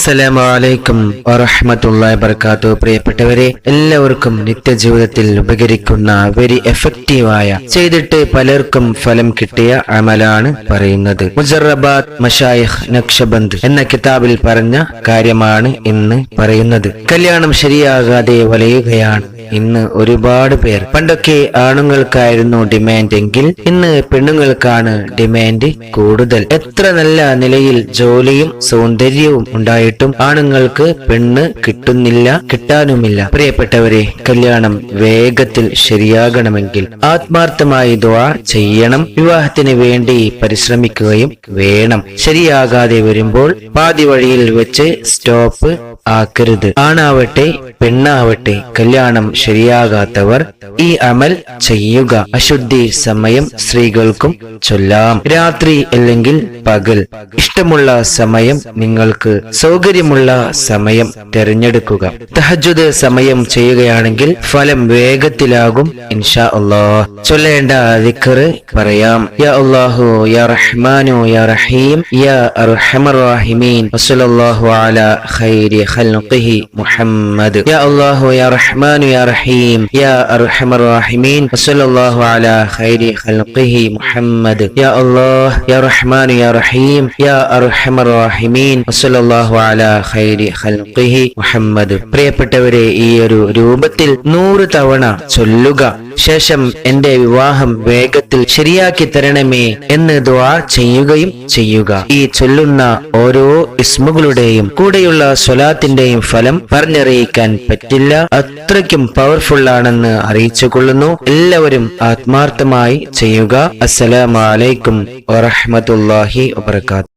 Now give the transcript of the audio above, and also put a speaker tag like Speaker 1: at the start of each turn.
Speaker 1: അസ്സലാമു അലൈക്കും വറഹ്മത്തുള്ളാഹി വബറകാതുഹു. പ്രിയപ്പെട്ടവരെ, എല്ലാവർക്കും നിത്യജീവിതത്തിൽ ഉപകരിക്കുന്ന വെരി എഫക്റ്റീവായ ചെയ്തിട്ട് പലർക്കും ഫലം കിട്ടിയ അമലാണ് പറയുന്നത്. മുജറബാത്ത് മശായിഖ് നഖ്ശബന്ദ് എന്ന കിതാബിൽ പറഞ്ഞ കാര്യമാണ് ഇന്ന് പറയുന്നത്. കല്യാണം ശരിയാകാതെ വലയുകയാണ് ഇന്ന് ഒരുപാട് പേർ. പണ്ടൊക്കെ ആണുങ്ങൾക്കായിരുന്നു ഡിമാൻഡ് എങ്കിൽ ഇന്ന് പെണ്ണുങ്ങൾക്കാണ് ഡിമാൻഡ് കൂടുതൽ. എത്ര നല്ല നിലയിൽ ജോലിയും സൗന്ദര്യവും ഉണ്ടായിട്ടും ആണുങ്ങൾക്ക് പെണ്ണ് കിട്ടാനുമില്ല. പ്രിയപ്പെട്ടവരെ, കല്യാണം വേഗത്തിൽ ശരിയാകണമെങ്കിൽ ആത്മാർത്ഥമായി ദുആ ചെയ്യണം. വിവാഹത്തിന് വേണ്ടി പരിശ്രമിക്കുകയും വേണം. ശരിയാകാതെ വരുമ്പോൾ പാതി വഴിയിൽ വെച്ച് സ്റ്റോപ്പ് ആക്കരുത്. ആണാവട്ടെ പെണ്ണാവട്ടെ, കല്യാണം ശരിയാകാത്തവർ ഈ അമൽ ചെയ്യുക. അശുദ്ധി സമയം സ്ത്രീകൾക്കും ചൊല്ലാം. രാത്രി അല്ലെങ്കിൽ പകൽ, ഇഷ്ടമുള്ള സമയം, നിങ്ങൾക്ക് സൗകര്യമുള്ള സമയം തിരഞ്ഞെടുക്കുക. തഹജ്ജുദ് സമയം ചെയ്യുകയാണെങ്കിൽ ഫലം വേഗത്തിലാകും ഇൻഷാ അല്ലാഹ്. ചൊല്ലേണ്ട ദിക്ർ പറയാം. യാ അല്ലാഹു യാ റഹ്മാനു യാ റഹീം യാ അർഹമർ റഹീമീൻ വസല്ലല്ലാഹു അലാ ഖൈരി ഖൽഖിഹി മുഹമ്മദ്. യാ അല്ലാഹു യാ റഹ്മാനു യാ റഹീം യാ അർഹമർ റഹീമീൻ വസല്ലല്ലാഹു അലാ ഖൈരി ഖൽഖിഹി മുഹമ്മദ്. യാ അല്ലാഹു യാ റഹ്മാനു യാ റഹീം യാ അർഹമർ റഹീമീൻ വസല്ലല്ലാഹു അലാ ഖൈരി ഖൽഖിഹി മുഹമ്മദ്. പ്രിയപ്പെട്ടവരെ, ഈ ഒരു രൂപത്തിൽ 100 തവണ ചൊല്ലുക. ശേഷം എന്റെ വിവാഹം വേഗത്തിൽ ശരിയാക്കി തരണമേ എന്ന് ദുആ ചെയ്യുകയും ചെയ്യുക. ഈ ചൊല്ലുന്ന ഓരോ ഇസ്മുകളുടെയും കൂടെയുള്ള സ്വലാത്തിന്റെയും ഫലം പറഞ്ഞറിയിക്കാൻ പറ്റില്ല. അത്രയ്ക്കും പവർഫുൾ ആണെന്ന് അറിയിച്ചു കൊള്ളുന്നു. എല്ലാവരും ആത്മാർത്ഥമായി ചെയ്യുക. അസ്സലാമു അലൈക്കും വറഹ്മത്തുള്ളാഹി വബറകാതുഹു.